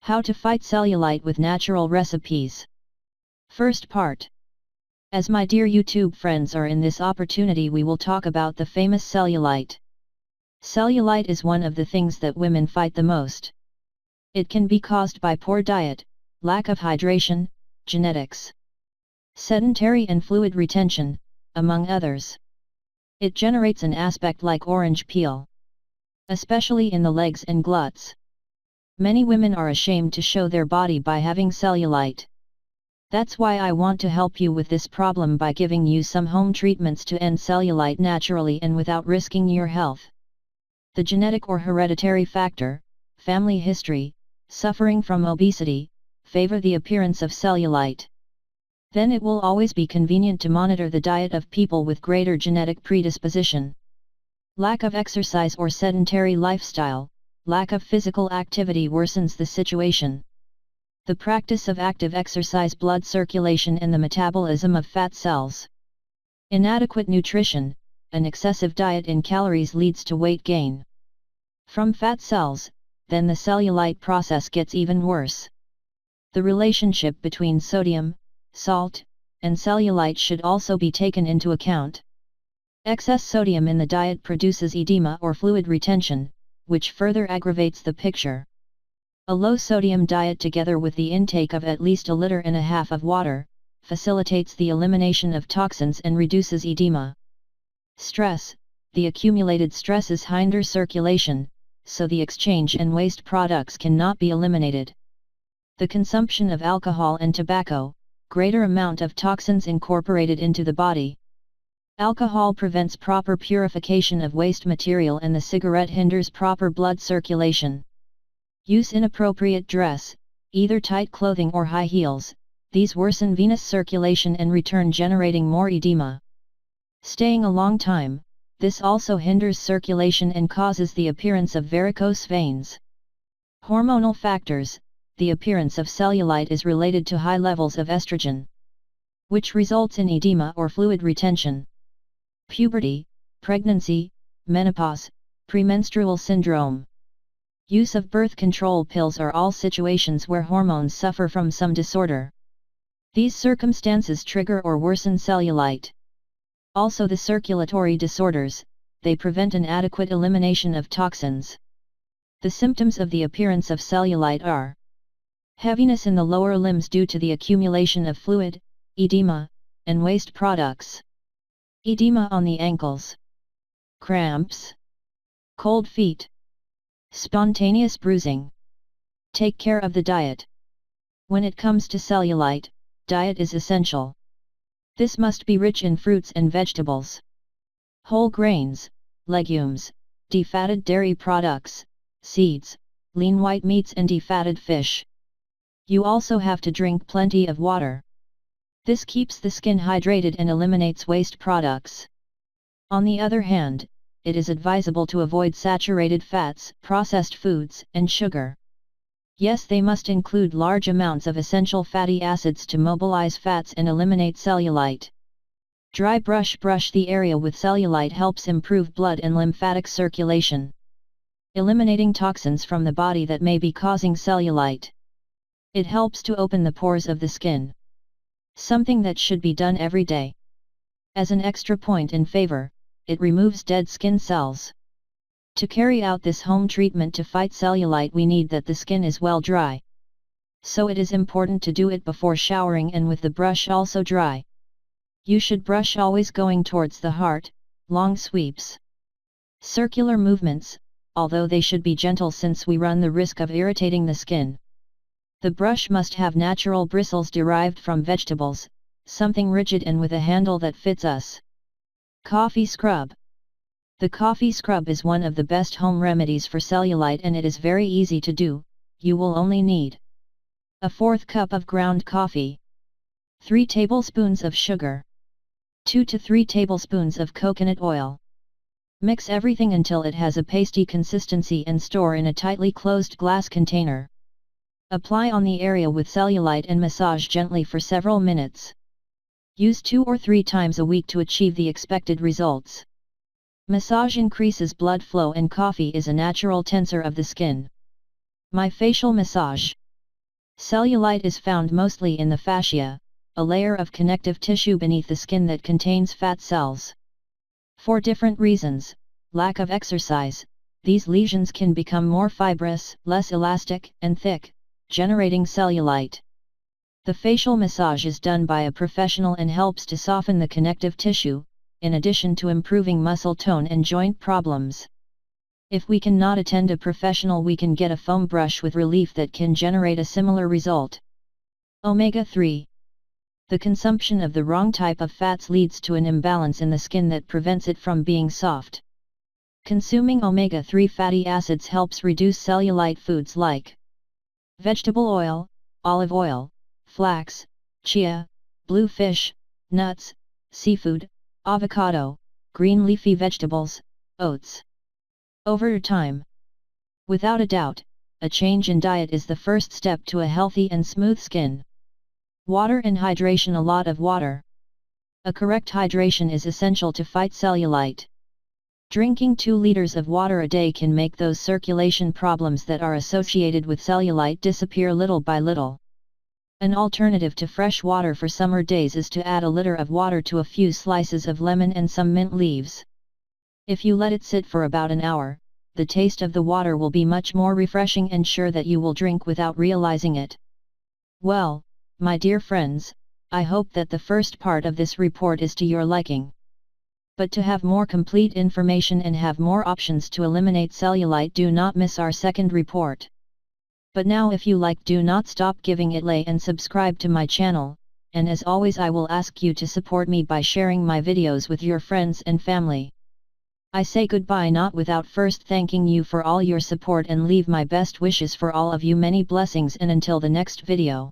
How to fight cellulite with natural recipes. First part. As my dear YouTube friends are in this opportunity, we will talk about the famous cellulite. Cellulite is one of the things that women fight the most. It can be caused by poor diet, lack of hydration, genetics, sedentary and fluid retention, among others. It generates an aspect like orange peel, especially in the legs and gluts. Many women are ashamed to show their body by having cellulite. That's why I want to help you with this problem by giving you some home treatments to end cellulite naturally and without risking your health. The genetic or hereditary factor, family history, suffering from obesity, favor the appearance of cellulite. Then it will always be convenient to monitor the diet of people with greater genetic predisposition. Lack of exercise or sedentary lifestyle, lack of physical activity worsens the situation. The practice of active exercise, blood circulation and the metabolism of fat cells. Inadequate nutrition, an excessive diet in calories leads to weight gain from fat cells, then the cellulite process gets even worse. The relationship between sodium, salt, and cellulite should also be taken into account. Excess sodium in the diet produces edema or fluid retention, which further aggravates the picture. A low sodium diet together with the intake of at least 1.5 liters of water, facilitates the elimination of toxins and reduces edema. Stress, the accumulated stresses hinder circulation, so the exchange and waste products cannot be eliminated. The consumption of alcohol and tobacco, greater amount of toxins incorporated into the body. Alcohol prevents proper purification of waste material and the cigarette hinders proper blood circulation. Use inappropriate dress, either tight clothing or high heels, these worsen venous circulation and return generating more edema. Staying a long time, this also hinders circulation and causes the appearance of varicose veins. Hormonal factors, the appearance of cellulite is related to high levels of estrogen, which results in edema or fluid retention. Puberty, pregnancy, menopause, premenstrual syndrome. Use of birth control pills are all situations where hormones suffer from some disorder. These circumstances trigger or worsen cellulite. Also the circulatory disorders, they prevent an adequate elimination of toxins. The symptoms of the appearance of cellulite are heaviness in the lower limbs due to the accumulation of fluid, edema, and waste products. Edema on the ankles. Cramps. Cold feet. Spontaneous bruising. Take care of the diet. When it comes to cellulite, diet is essential. This must be rich in fruits and vegetables, whole grains, legumes, defatted dairy products, seeds, lean white meats and defatted fish. You also have to drink plenty of water. This keeps the skin hydrated and eliminates waste products. On the other hand, it is advisable to avoid saturated fats, processed foods, and sugar. Yes, they must include large amounts of essential fatty acids to mobilize fats and eliminate cellulite. Dry brush the area with cellulite helps improve blood and lymphatic circulation, eliminating toxins from the body that may be causing cellulite. It helps to open the pores of the skin. Something that should be done every day. As an extra point in favor, it removes dead skin cells. To carry out this home treatment to fight cellulite, we need that the skin is well dry. So it is important to do it before showering and with the brush also dry. You should brush always going towards the heart, long sweeps. Circular movements, although they should be gentle since we run the risk of irritating the skin. The brush must have natural bristles derived from vegetables, something rigid and with a handle that fits us. Coffee scrub. The coffee scrub is one of the best home remedies for cellulite and it is very easy to do. You will only need 1/4 cup of ground coffee, 3 tablespoons of sugar, 2 to 3 tablespoons of coconut oil. Mix everything until it has a pasty consistency and store in a tightly closed glass container. Apply on the area with cellulite and massage gently for several minutes. Use 2 or 3 times a week to achieve the expected results. Massage increases blood flow and coffee is a natural tensor of the skin. My facial massage. Cellulite is found mostly in the fascia, a layer of connective tissue beneath the skin that contains fat cells. For different reasons, lack of exercise, these lesions can become more fibrous, less elastic, and thick, generating cellulite. The facial massage is done by a professional and helps to soften the connective tissue, in addition to improving muscle tone and joint problems. If we cannot attend a professional, we can get a foam brush with relief that can generate a similar result. Omega-3. The consumption of the wrong type of fats leads to an imbalance in the skin that prevents it from being soft. Consuming omega-3 fatty acids helps reduce cellulite. Foods like vegetable oil, olive oil, flax, chia, blue fish, nuts, seafood, avocado, green leafy vegetables, oats. Over time. Without a doubt, a change in diet is the first step to a healthy and smooth skin. Water and hydration. A lot of water. A correct hydration is essential to fight cellulite. Drinking 2 liters of water a day can make those circulation problems that are associated with cellulite disappear little by little. An alternative to fresh water for summer days is to add a liter of water to a few slices of lemon and some mint leaves. If you let it sit for about an hour, the taste of the water will be much more refreshing and sure that you will drink without realizing it. Well, my dear friends, I hope that the first part of this report is to your liking. But to have more complete information and have more options to eliminate cellulite, do not miss our second report. But now, if you like, do not stop giving it like and subscribe to my channel, and as always I will ask you to support me by sharing my videos with your friends and family. I say goodbye not without first thanking you for all your support and leave my best wishes for all of you. Many blessings, and until the next video.